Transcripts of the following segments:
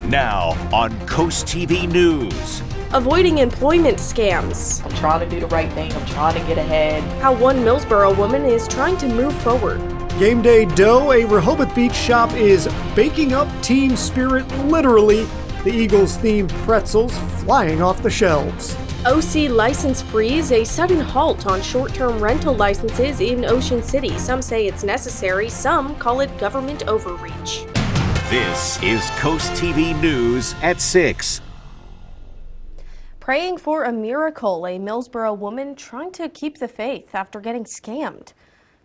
Now on CoastTV News. Avoiding employment scams. I'm trying to do the right thing. I'm trying to get ahead. How one Millsboro woman is trying to move forward. Game day dough, a Rehoboth Beach shop is baking up team spirit literally. The Eagles-themed pretzels flying off the shelves. OC license freeze, a sudden halt on short-term rental licenses in Ocean City. Some say it's necessary, some call it government overreach. This is CoastTV News at 6. Praying for a miracle, a Millsboro woman trying to keep the faith after getting scammed.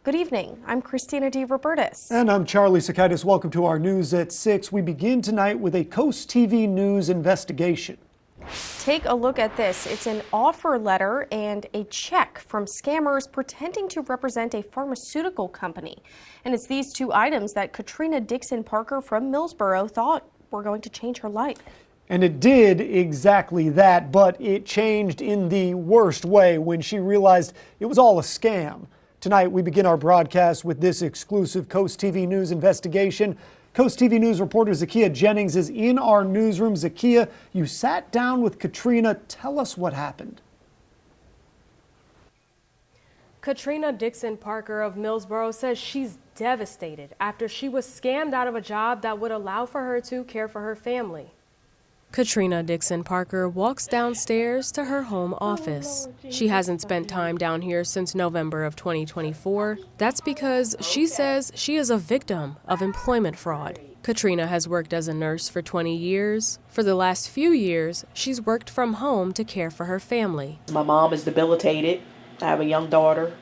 Good evening, I'm Christina D. Robertus. And I'm Charlie Sakaitis. Welcome to our News at 6. We begin tonight with a CoastTV News investigation. Take a look at this. It's an offer letter and a check from scammers pretending to represent a pharmaceutical company. And it's these two items that Katrina Dixon Parker from Millsboro thought were going to change her life. And it did exactly that, but it changed in the worst way when she realized it was all a scam. Tonight, we begin our broadcast with this exclusive CoastTV News investigation. CoastTV News reporter Zakiya Jennings is in our newsroom. Zakiya, you sat down with Katrina. Tell us what happened. Katrina Dixon Parker of Millsboro says she's devastated after she was scammed out of a job that would allow for her to care for her family. Katrina Dixon Parker walks downstairs to her home office. She hasn't spent time down here since November of 2024. That's because she says she is a victim of employment fraud. Katrina has worked as a nurse for 20 years. For the last few years, she's worked from home to care for her family. My mom is debilitated. I have a young daughter.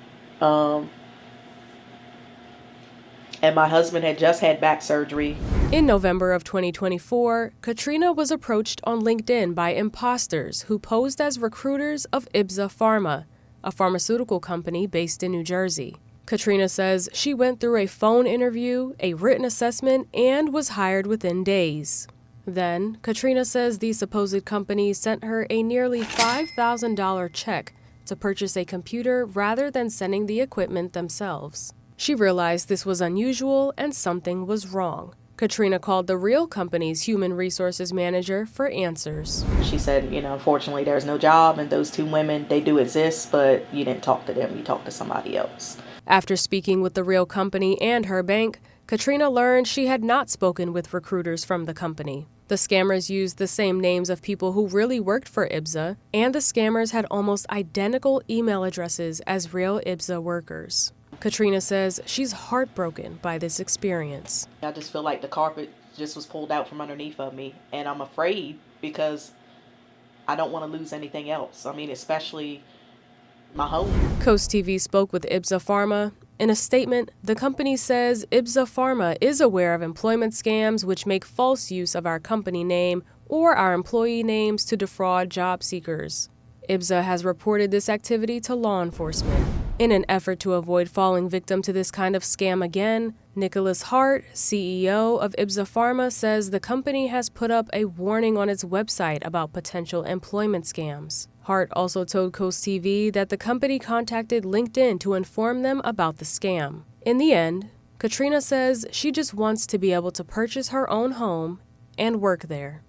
And my husband had just had back surgery. In November of 2024, Katrina was approached on LinkedIn by imposters who posed as recruiters of IBZA Pharma, a pharmaceutical company based in New Jersey. Katrina says she went through a phone interview, a written assessment, and was hired within days. Then, Katrina says the supposed company sent her a nearly $5,000 check to purchase a computer rather than sending the equipment themselves. She realized this was unusual and something was wrong. Katrina called the real company's human resources manager for answers. She said, unfortunately there's no job, and those two women, they do exist, but you didn't talk to them, you talked to somebody else. After speaking with the real company and her bank, Katrina learned she had not spoken with recruiters from the company. The scammers used the same names of people who really worked for IBZA, and the scammers had almost identical email addresses as real IBZA workers. Katrina says she's heartbroken by this experience. I just feel like the carpet just was pulled out from underneath of me, and I'm afraid because I don't want to lose anything else. Especially my home. CoastTV spoke with IBZA Pharma. In a statement, the company says IBZA Pharma is aware of employment scams which make false use of our company name or our employee names to defraud job seekers. IBZA has reported this activity to law enforcement. In an effort to avoid falling victim to this kind of scam again, Nicholas Hart, CEO of IBZA Pharma, says the company has put up a warning on its website about potential employment scams. Hart also told CoastTV that the company contacted LinkedIn to inform them about the scam. In the end, Katrina says she just wants to be able to purchase her own home and work there.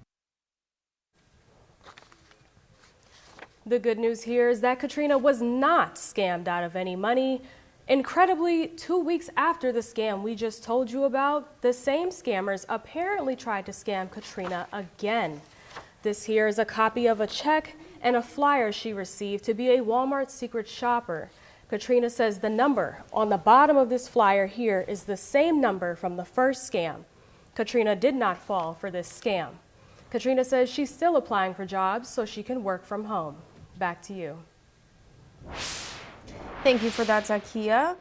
The good news here is that Katrina was not scammed out of any money. Incredibly, 2 weeks after the scam we just told you about, the same scammers apparently tried to scam Katrina again. This here is a copy of a check and a flyer she received to be a Walmart secret shopper. Katrina says the number on the bottom of this flyer here is the same number from the first scam. Katrina did not fall for this scam. Katrina says she's still applying for jobs so she can work from home. Back to you. Thank you for that, Zakiya.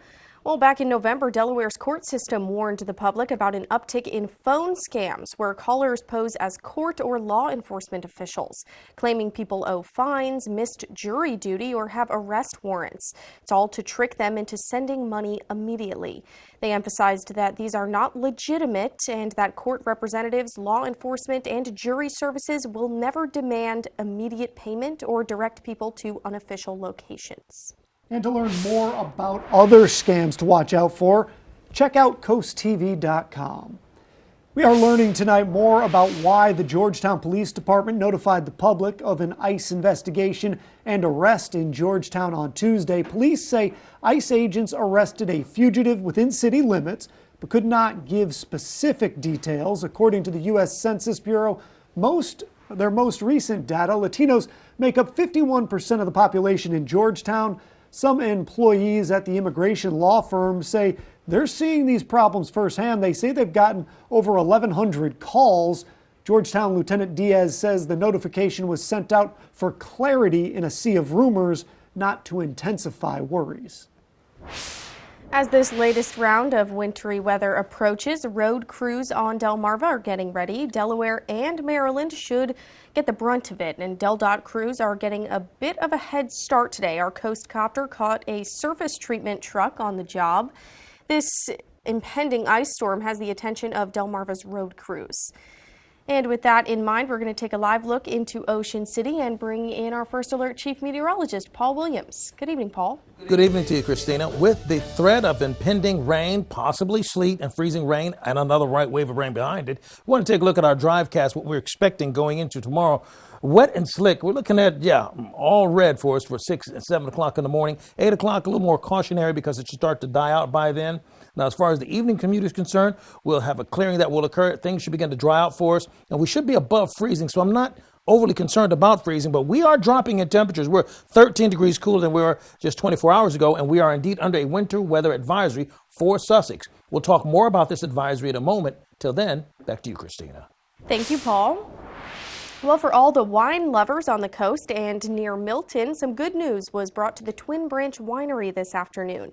Well, back in November, Delaware's court system warned the public about an uptick in phone scams where callers pose as court or law enforcement officials, claiming people owe fines, missed jury duty, or have arrest warrants. It's all to trick them into sending money immediately. They emphasized that these are not legitimate and that court representatives, law enforcement, and jury services will never demand immediate payment or direct people to unofficial locations. And to learn more about other scams to watch out for, check out CoastTV.com. We are learning tonight more about why the Georgetown Police Department notified the public of an ICE investigation and arrest in Georgetown on Tuesday. Police say ICE agents arrested a fugitive within city limits, but could not give specific details. According to the U.S. Census Bureau, their most recent data, Latinos make up 51% of the population in Georgetown. Some employees at the immigration law firm say they're seeing these problems firsthand. They say they've gotten over 1,100 calls. Georgetown Lieutenant Diaz says the notification was sent out for clarity in a sea of rumors, not to intensify worries. As this latest round of wintry weather approaches, road crews on Delmarva are getting ready. Delaware and Maryland should get the brunt of it, and DelDOT crews are getting a bit of a head start today. Our Coast Copter caught a surface treatment truck on the job. This impending ice storm has the attention of Delmarva's road crews. And with that in mind, we're going to take a live look into Ocean City and bring in our First Alert Chief Meteorologist, Paul Williams. Good evening, Paul. Good evening to you, Christina. With the threat of impending rain, possibly sleet and freezing rain, and another right wave of rain behind it, we want to take a look at our drivecast, what we're expecting going into tomorrow. Wet and slick. We're looking at, all red for us for 6 and 7 o'clock in the morning. 8 o'clock, a little more cautionary because it should start to die out by then. Now, as far as the evening commute is concerned, we'll have a clearing that will occur. Things should begin to dry out for us, and we should be above freezing. So I'm not overly concerned about freezing, but we are dropping in temperatures. We're 13 degrees cooler than we were just 24 hours ago, and we are indeed under a winter weather advisory for Sussex. We'll talk more about this advisory in a moment. Till then, back to you, Christina. Thank you, Paul. Well, for all the wine lovers on the coast and near Milton, some good news was brought to the Twin Branch Winery this afternoon.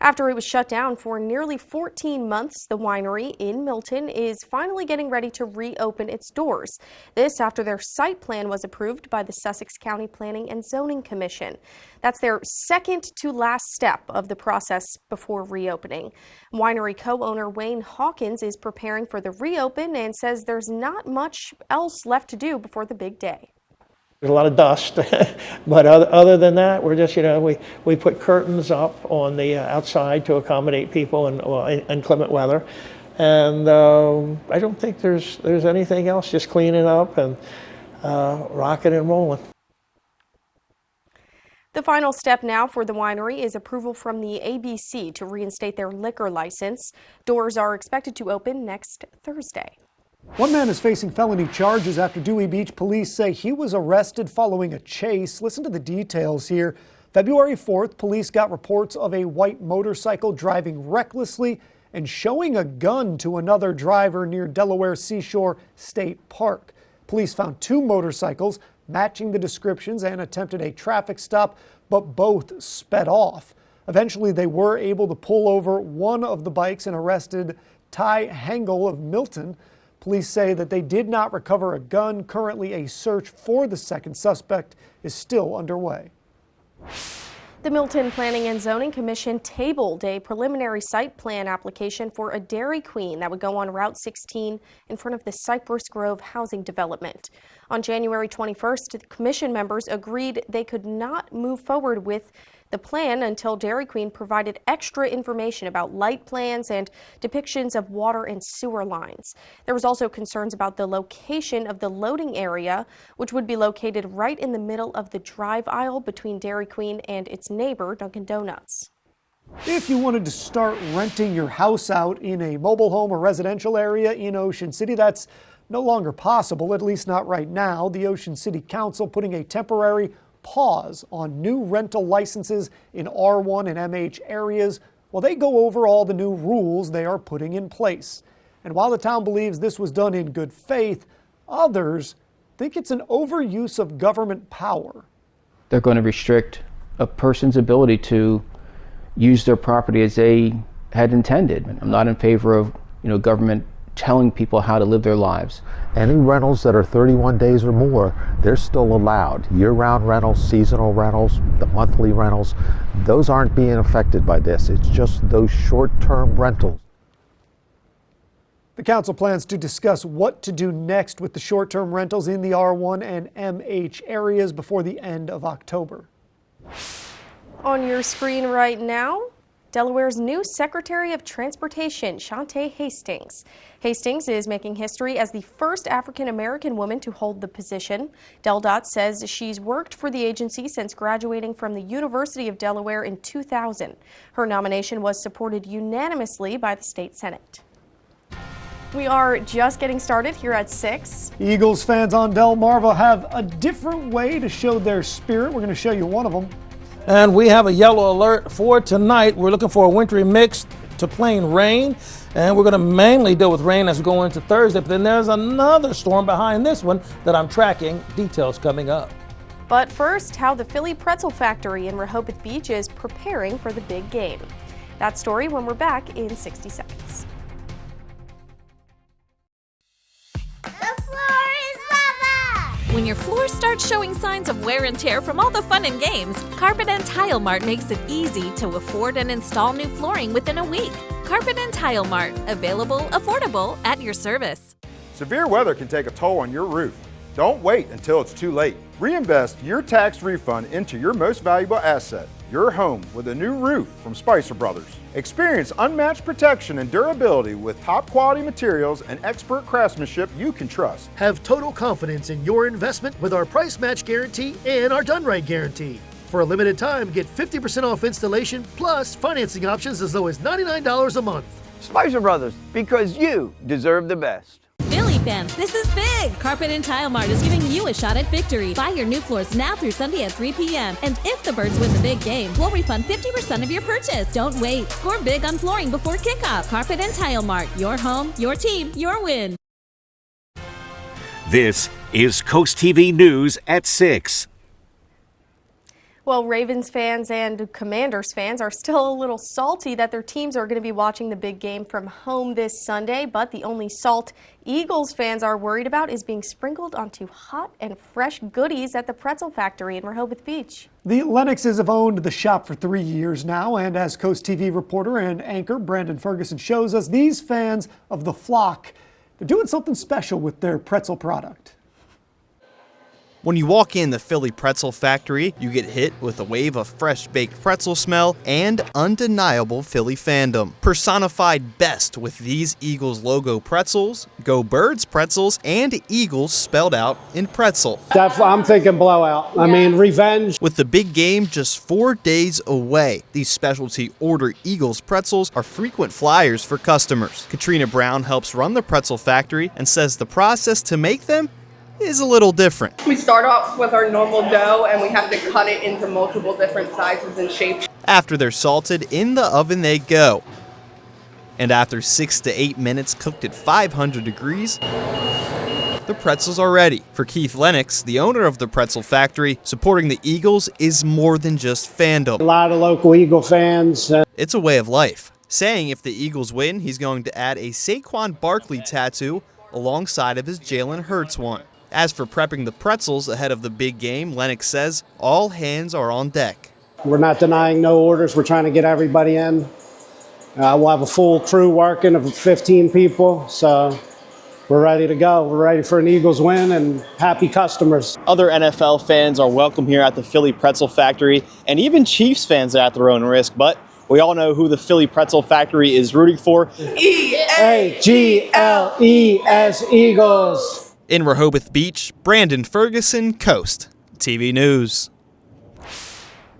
After it was shut down for nearly 14 months, the winery in Milton is finally getting ready to reopen its doors. This after their site plan was approved by the Sussex County Planning and Zoning Commission. That's their second to last step of the process before reopening. Winery co-owner Wayne Hawkins is preparing for the reopen and says there's not much else left to do before the big day. There's a lot of dust, but other than that, we're just, we put curtains up on the outside to accommodate people in inclement weather. And I don't think there's anything else, just cleaning up and rocking and rolling. The final step now for the winery is approval from the ABC to reinstate their liquor license. Doors are expected to open next Thursday. One man is facing felony charges after Dewey Beach police say he was arrested following a chase. Listen to the details here. February 4th, police got reports of a white motorcycle driving recklessly and showing a gun to another driver near Delaware Seashore State Park. Police found 2 motorcycles matching the descriptions and attempted a traffic stop, but both sped off. Eventually, they were able to pull over one of the bikes and arrested Ty Hengel of Milton. Police say that they did not recover a gun. Currently, a search for the second suspect is still underway. The Milton Planning and Zoning Commission tabled a preliminary site plan application for a Dairy Queen that would go on Route 16 in front of the Cypress Grove housing development. On January 21st, the commission members agreed they could not move forward with the plan until Dairy Queen provided extra information about light plans and depictions of water and sewer lines. There was also concerns about the location of the loading area, which would be located right in the middle of the drive aisle between Dairy Queen and its neighbor, Dunkin' Donuts. If you wanted to start renting your house out in a mobile home or residential area in Ocean City, that's no longer possible, at least not right now. The Ocean City Council putting a temporary pause on new rental licenses in R1 and MH areas while they go over all the new rules they are putting in place. And while the town believes this was done in good faith, others think it's an overuse of government power. They're going to restrict a person's ability to use their property as they had intended. I'm not in favor of, government telling people how to live their lives. Any rentals that are 31 days or more, they're still allowed. Year-round rentals, seasonal rentals, the monthly rentals, those aren't being affected by this. It's just those short-term rentals. The council plans to discuss what to do next with the short-term rentals in the R1 and MH areas before the end of October. On your screen right now, Delaware's new Secretary of Transportation, Shantae Hastings. Hastings is making history as the first African-American woman to hold the position. DelDOT says she's worked for the agency since graduating from the University of Delaware in 2000. Her nomination was supported unanimously by the state Senate. We are just getting started here at 6. Eagles fans on Delmarva have a different way to show their spirit. We're going to show you one of them. And we have a yellow alert for tonight. We're looking for a wintry mix to plain rain. And we're going to mainly deal with rain as we go into Thursday. But then there's another storm behind this one that I'm tracking. Details coming up. But first, how the Philly Pretzel Factory in Rehoboth Beach is preparing for the big game. That story when we're back in 60 seconds. When your floor starts showing signs of wear and tear from all the fun and games, Carpet & Tile Mart makes it easy to afford and install new flooring within a week. Carpet & Tile Mart, available, affordable, at your service. Severe weather can take a toll on your roof. Don't wait until it's too late. Reinvest your tax refund into your most valuable asset, your home, with a new roof from Spicer Brothers. Experience unmatched protection and durability with top quality materials and expert craftsmanship you can trust. Have total confidence in your investment with our price match guarantee and our done right guarantee. For a limited time, get 50% off installation plus financing options as low as $99 a month. Spicer Brothers, because you deserve the best. Philly fans, this is big! Carpet & Tile Mart is giving you a shot at victory. Buy your new floors now through Sunday at 3 p.m. And if the Birds win the big game, we'll refund 50% of your purchase. Don't wait. Score big on flooring before kickoff. Carpet & Tile Mart. Your home, your team, your win. This is Coast TV News at 6. Well, Ravens fans and Commanders fans are still a little salty that their teams are going to be watching the big game from home this Sunday, but the only salt Eagles fans are worried about is being sprinkled onto hot and fresh goodies at the Pretzel Factory in Rehoboth Beach. The Lennoxes have owned the shop for 3 years now, and as Coast TV reporter and anchor Brandon Ferguson shows us, these fans of the flock, they're doing something special with their pretzel product. When you walk in the Philly Pretzel Factory, you get hit with a wave of fresh-baked pretzel smell and undeniable Philly fandom. Personified best with these Eagles logo pretzels, Go Birds pretzels, and Eagles spelled out in pretzel. I'm thinking blowout. I mean, revenge. With the big game just 4 days away, these specialty order Eagles pretzels are frequent flyers for customers. Katrina Brown helps run the Pretzel Factory and says the process to make them is a little different. We start off with our normal dough and we have to cut it into multiple different sizes and shapes. After they're salted, in the oven they go. And after 6 to 8 minutes cooked at 500 degrees, the pretzels are ready. For Keith Lennox, the owner of the Pretzel Factory, supporting the Eagles is more than just fandom. A lot of local Eagle fans. It's a way of life, saying if the Eagles win, he's going to add a Saquon Barkley tattoo alongside of his Jalen Hurts one. As for prepping the pretzels ahead of the big game, Lennox says all hands are on deck. We're not denying no orders. We're trying to get everybody in. We'll have a full crew working of 15 people, so we're ready to go. We're ready for an Eagles win and happy customers. Other NFL fans are welcome here at the Philly Pretzel Factory, and even Chiefs fans at their own risk, but we all know who the Philly Pretzel Factory is rooting for. E-A-G-L-E-S, Eagles. In Rehoboth Beach, Brandon Ferguson, Coast TV News.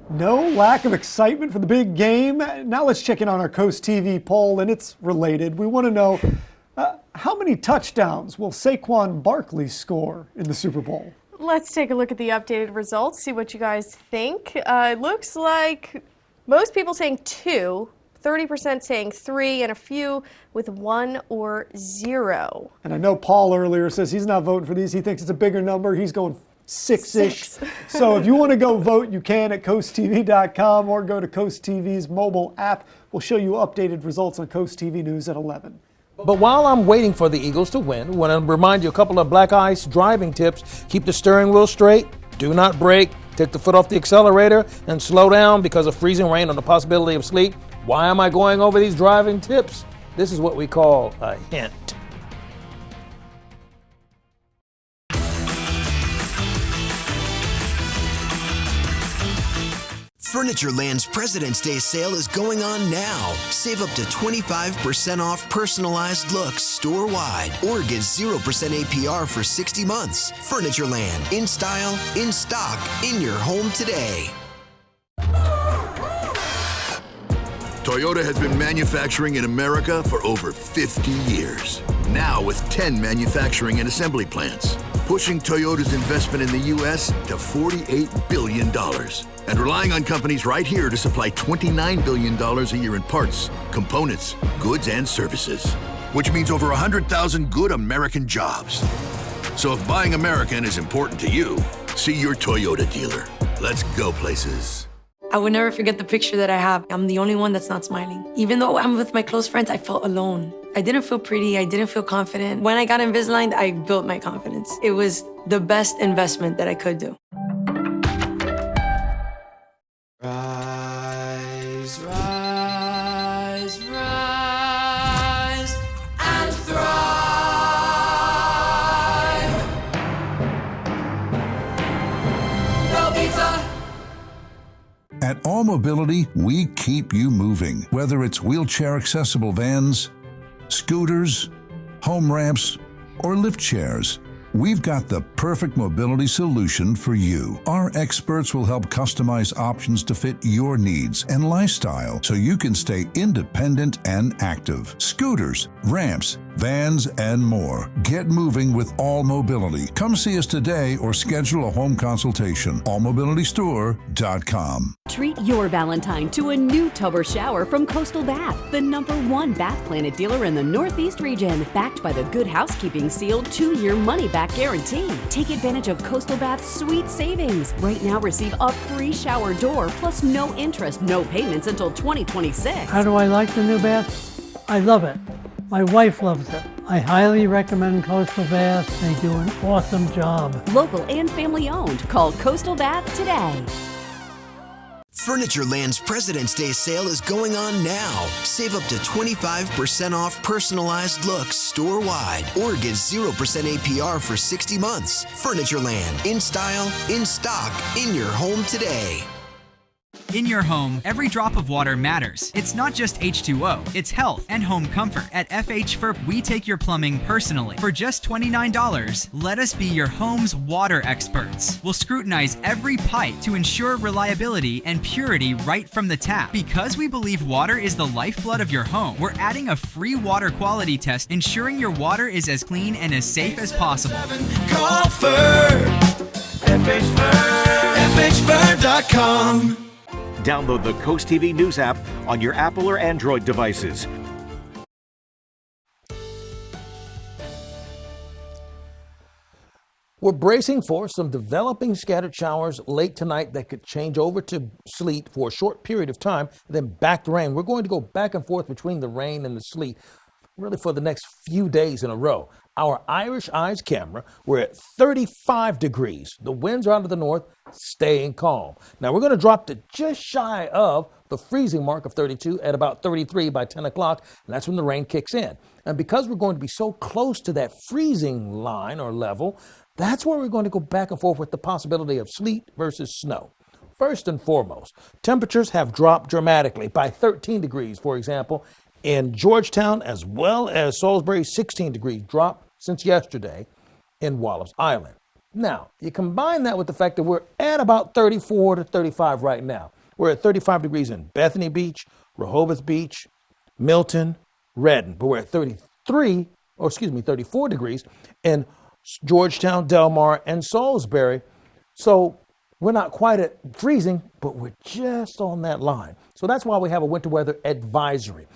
No lack of excitement for the big game. Now let's check in on our Coast TV poll, and it's related. We want to know how many touchdowns will Saquon Barkley score in the Super Bowl? Let's take a look at the updated results, see what you guys think. It looks like most people saying 2. 30% saying 3, and a few with 1 or 0. And I know Paul earlier says he's not voting for these. He thinks it's a bigger number. He's going 6-ish. So if you want to go vote, you can at coasttv.com or go to Coast TV's mobile app. We'll show you updated results on Coast TV News at 11. But while I'm waiting for the Eagles to win, I want to remind you a couple of black ice driving tips. Keep the steering wheel straight. Do not brake. Take the foot off the accelerator and slow down because of freezing rain or the possibility of sleet. Why am I going over these driving tips? This is what we call a hint. Furnitureland's President's Day sale is going on now. Save up to 25% off personalized looks store-wide or get 0% APR for 60 months. Furnitureland, in style, in stock, in your home today. Toyota has been manufacturing in America for over 50 years. Now with 10 manufacturing and assembly plants, pushing Toyota's investment in the U.S. to $48 billion. And relying on companies right here to supply $29 billion a year in parts, components, goods, and services. Which means over 100,000 good American jobs. So if buying American is important to you, see your Toyota dealer. Let's go places. I would never forget the picture that I have. I'm the only one that's not smiling. Even though I'm with my close friends, I felt alone. I didn't feel pretty. I didn't feel confident. When I got Invisalign, I built my confidence. It was the best investment that I could do. Rise, rise, rise, and thrive. Belvita. At All Mobility, we keep you moving. Whether it's wheelchair-accessible vans, scooters, home ramps, or lift chairs, we've got the perfect mobility solution for you. Our experts will help customize options to fit your needs and lifestyle so you can stay independent and active. Scooters, ramps, vans, and more. Get moving with All Mobility. Come see us today or schedule a home consultation. allmobilitystore.com. Treat your Valentine to a new tub or shower from Coastal Bath, the #1 Bath Planet dealer in the Northeast region. Backed by the Good Housekeeping Seal 2-year money-back guarantee. Take advantage of Coastal Bath's sweet savings. Right now, receive a free shower door plus no interest, no payments until 2026. How do I like the new bath? I love it. My wife loves it. I highly recommend Coastal Bath. They do an awesome job. Local and family owned. Call Coastal Bath today. Furnitureland's President's Day sale is going on now. Save up to 25% off personalized looks store-wide or get 0% APR for 60 months. Furnitureland, in style, in stock, in your home today. In your home, every drop of water matters. It's not just H2O, it's health and home comfort. At FHFERP, we take your plumbing personally. For just $29, let us be your home's water experts. We'll scrutinize every pipe to ensure reliability and purity right from the tap. Because we believe water is the lifeblood of your home, we're adding a free water quality test, ensuring your water is as clean and as safe as possible. Call FHFERP. FHFERP.com. Download the Coast TV News app on your Apple or Android devices. We're bracing for some developing scattered showers late tonight that could change over to sleet for a short period of time, then back to rain. We're going to go back and forth between the rain and the sleet really for the next few days in a row. Our Irish Eyes camera, we're at 35 degrees. The winds are out of the north, staying calm. Now we're going to drop to just shy of the freezing mark of 32 at about 33 by 10 o'clock, and that's when the rain kicks in. And because we're going to be so close to that freezing line or level, that's where we're going to go back and forth with the possibility of sleet versus snow. First and foremost, temperatures have dropped dramatically by 13 degrees, for example, in Georgetown, as well as Salisbury. 16 degrees drop since yesterday in Wallops Island. Now, you combine that with the fact that we're at about 34 to 35 right now. We're at 35 degrees in Bethany Beach, Rehoboth Beach, Milton, Redden. But we're at 34 degrees in Georgetown, Del Mar, and Salisbury. So we're not quite at freezing, but we're just on that line. So that's why we have a winter weather advisory.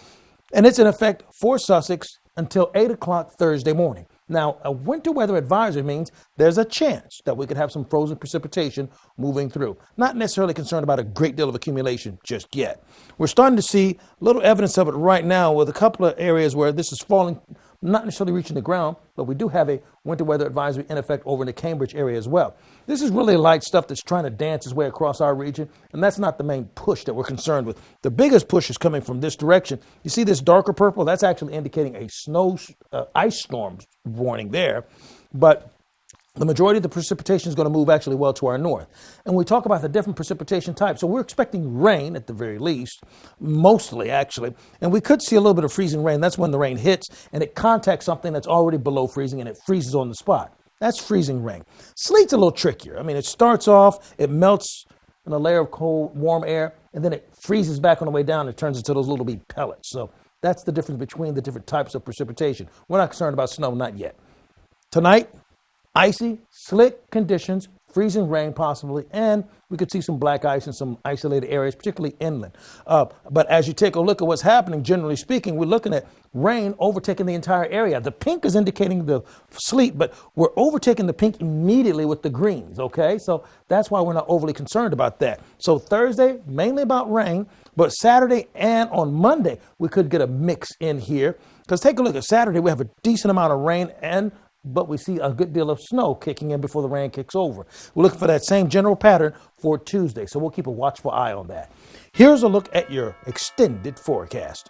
And it's in effect for Sussex until 8 o'clock Thursday morning. Now, a winter weather advisory means there's a chance that we could have some frozen precipitation moving through. Not necessarily concerned about a great deal of accumulation just yet. We're starting to see a little evidence of it right now with a couple of areas where this is falling, not necessarily reaching the ground, but we do have a winter weather advisory in effect over in the Cambridge area as well. This is really light stuff that's trying to dance its way across our region, and that's not the main push that we're concerned with. The biggest push is coming from this direction. You see this darker purple? That's actually indicating a ice storm warning there. But the majority of the precipitation is going to move actually well to our north. And we talk about the different precipitation types. So we're expecting rain at the very least, mostly actually. And we could see a little bit of freezing rain. That's when the rain hits and it contacts something that's already below freezing and it freezes on the spot. That's freezing rain. Sleet's a little trickier. I mean, it starts off, it melts in a layer of cold, warm air, and then it freezes back on the way down. It turns into those little bitty pellets. So that's the difference between the different types of precipitation. We're not concerned about snow, not yet. Tonight, icy, slick conditions, freezing rain possibly, and we could see some black ice in some isolated areas, particularly inland. But as you take a look at what's happening, generally speaking, we're looking at rain overtaking the entire area. The pink is indicating the sleet, but we're overtaking the pink immediately with the greens, okay? So that's why we're not overly concerned about that. So Thursday, mainly about rain, but Saturday and on Monday, we could get a mix in here. Because take a look at Saturday, we have a decent amount of rain but we see a good deal of snow kicking in before the rain kicks over. We're looking for that same general pattern for Tuesday, so we'll keep a watchful eye on that. Here's a look at your extended forecast.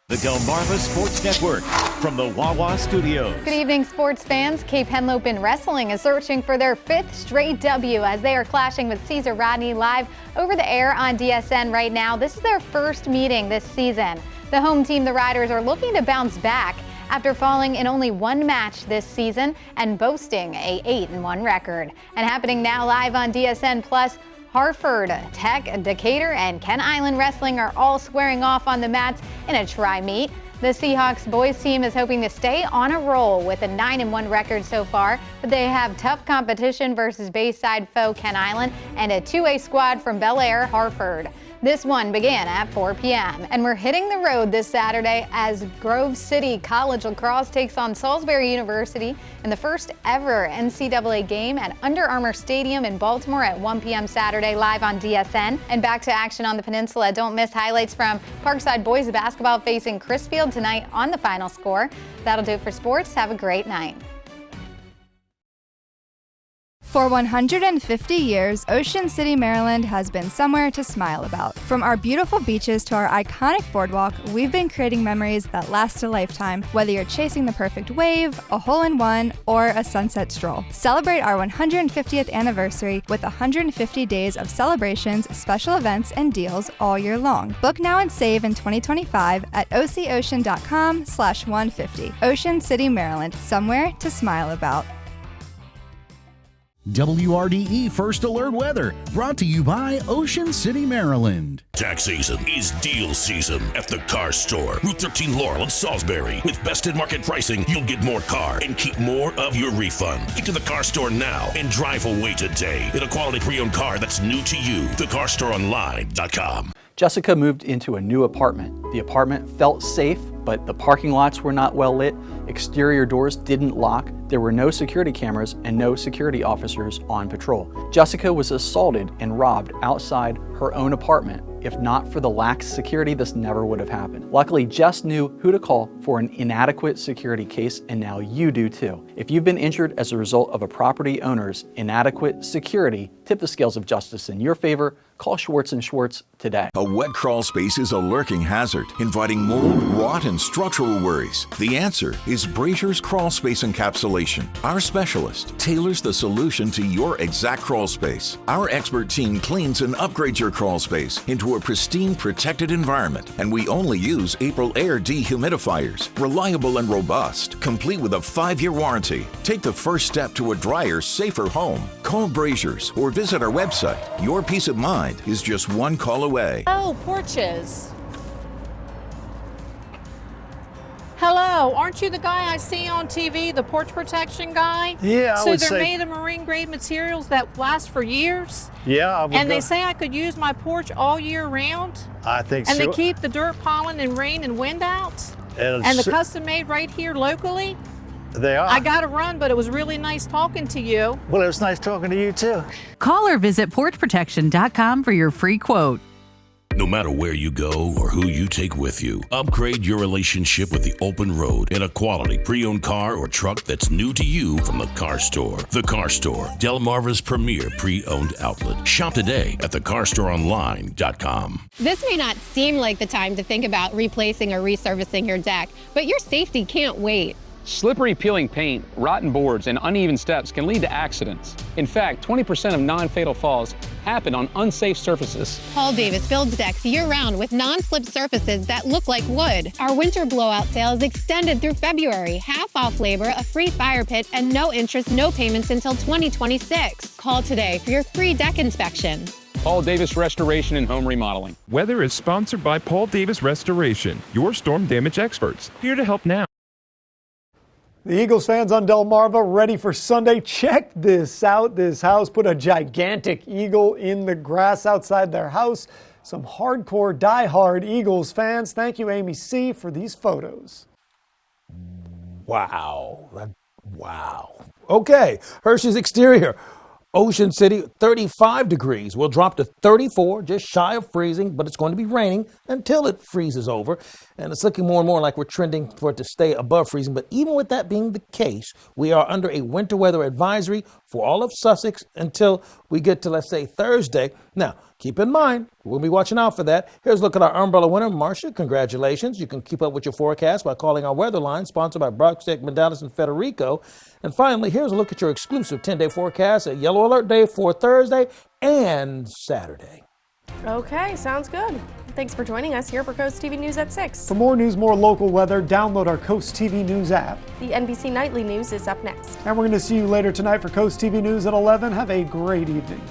The Delmarva Sports Network from the Wawa Studios. Good evening, sports fans. Cape Henlopen Wrestling is searching for their 5th straight W as they are clashing with Caesar Rodney live over the air on DSN right now. This is their first meeting this season. The home team, the Riders, are looking to bounce back after falling in only one match this season and boasting a 8-1 record. And happening now live on DSN Plus, Hartford, Tech, Decatur, and Kent Island Wrestling are all squaring off on the mats in a tri-meet. The Seahawks boys team is hoping to stay on a roll with a 9-1 record so far, but they have tough competition versus Bayside foe Kent Island and a 2A squad from Bel Air, Hartford. This one began at 4 p.m. and we're hitting the road this Saturday as Grove City College Lacrosse takes on Salisbury University in the first ever NCAA game at Under Armour Stadium in Baltimore at 1 p.m. Saturday live on DSN. And back to action on the peninsula. Don't miss highlights from Parkside boys basketball facing Crisfield tonight on the Final Score. That'll do it for sports. Have a great night. For 150 years, Ocean City, Maryland has been somewhere to smile about. From our beautiful beaches to our iconic boardwalk, we've been creating memories that last a lifetime, whether you're chasing the perfect wave, a hole-in-one, or a sunset stroll. Celebrate our 150th anniversary with 150 days of celebrations, special events, and deals all year long. Book now and save in 2025 at ococean.com/150. Ocean City, Maryland, somewhere to smile about. WRDE First Alert Weather, brought to you by Ocean City, Maryland. Tax season is deal season at the Car Store. Route 13 Laurel and Salisbury. With best in market pricing, you'll get more car and keep more of your refund. Get to the Car Store now and drive away today in a quality pre-owned car that's new to you. TheCarStoreOnline.com. Jessica moved into a new apartment. The apartment felt safe, but the parking lots were not well lit, exterior doors didn't lock, there were no security cameras and no security officers on patrol. Jessica was assaulted and robbed outside her own apartment. If not for the lax security, this never would have happened. Luckily, Jess knew who to call for an inadequate security case, and now you do too. If you've been injured as a result of a property owner's inadequate security, tip the scales of justice in your favor. Call Schwartz & Schwartz today. A wet crawl space is a lurking hazard, inviting mold, rot, and structural worries. The answer is Brazier's Crawl Space Encapsulation. Our specialist tailors the solution to your exact crawl space. Our expert team cleans and upgrades your crawl space into a pristine, protected environment, and we only use April Air dehumidifiers, reliable and robust, complete with a 5-year warranty. Take the first step to a drier, safer home. Call Brazier's or visit our website. Your peace of mind is just one call away. Oh, porches. Hello, aren't you the guy I see on TV, the porch protection guy? Yeah, I would say. So they're made of marine grade materials that last for years? Yeah, I would. And they say I could use my porch all year round? I think and so. And they keep the dirt, pollen, and rain and wind out? And the custom made right here locally? They are. I got to run, but it was really nice talking to you. Well, it was nice talking to you too. Call or visit porchprotection.com for your free quote. No matter where you go or who you take with you, upgrade your relationship with the open road in a quality pre-owned car or truck that's new to you from the Car Store. The Car Store, Delmarva's premier pre-owned outlet. Shop today at TheCarStoreOnline.com. This may not seem like the time to think about replacing or resurfacing your deck, but your safety can't wait. Slippery peeling paint, rotten boards, and uneven steps can lead to accidents. In fact, 20% of non-fatal falls happen on unsafe surfaces. Paul Davis builds decks year-round with non-slip surfaces that look like wood. Our winter blowout sale is extended through February. Half off labor, a free fire pit, and no interest, no payments until 2026. Call today for your free deck inspection. Paul Davis Restoration and Home Remodeling. Weather is sponsored by Paul Davis Restoration, your storm damage experts, here to help now. The Eagles fans on Delmarva ready for Sunday. Check this out. This house put a gigantic eagle in the grass outside their house. Some hardcore, diehard Eagles fans. Thank you, Amy C., for these photos. Wow. Wow. Okay, Hershey's exterior. Ocean City, 35 degrees. We'll drop to 34, just shy of freezing, but it's going to be raining until it freezes over. And it's looking more and more like we're trending for it to stay above freezing. But even with that being the case, we are under a winter weather advisory for all of Sussex until we get to, let's say, Thursday. Now, keep in mind, we'll be watching out for that. Here's a look at our umbrella winner, Marcia. Congratulations. You can keep up with your forecast by calling our weather line, sponsored by Brockstick, Medallas, and Federico. And finally, here's a look at your exclusive 10-day forecast at Yellow Alert Day for Thursday and Saturday. Okay, sounds good. Thanks for joining us here for Coast TV News at 6. For more news, more local weather, download our Coast TV News app. The NBC Nightly News is up next. And we're going to see you later tonight for Coast TV News at 11. Have a great evening.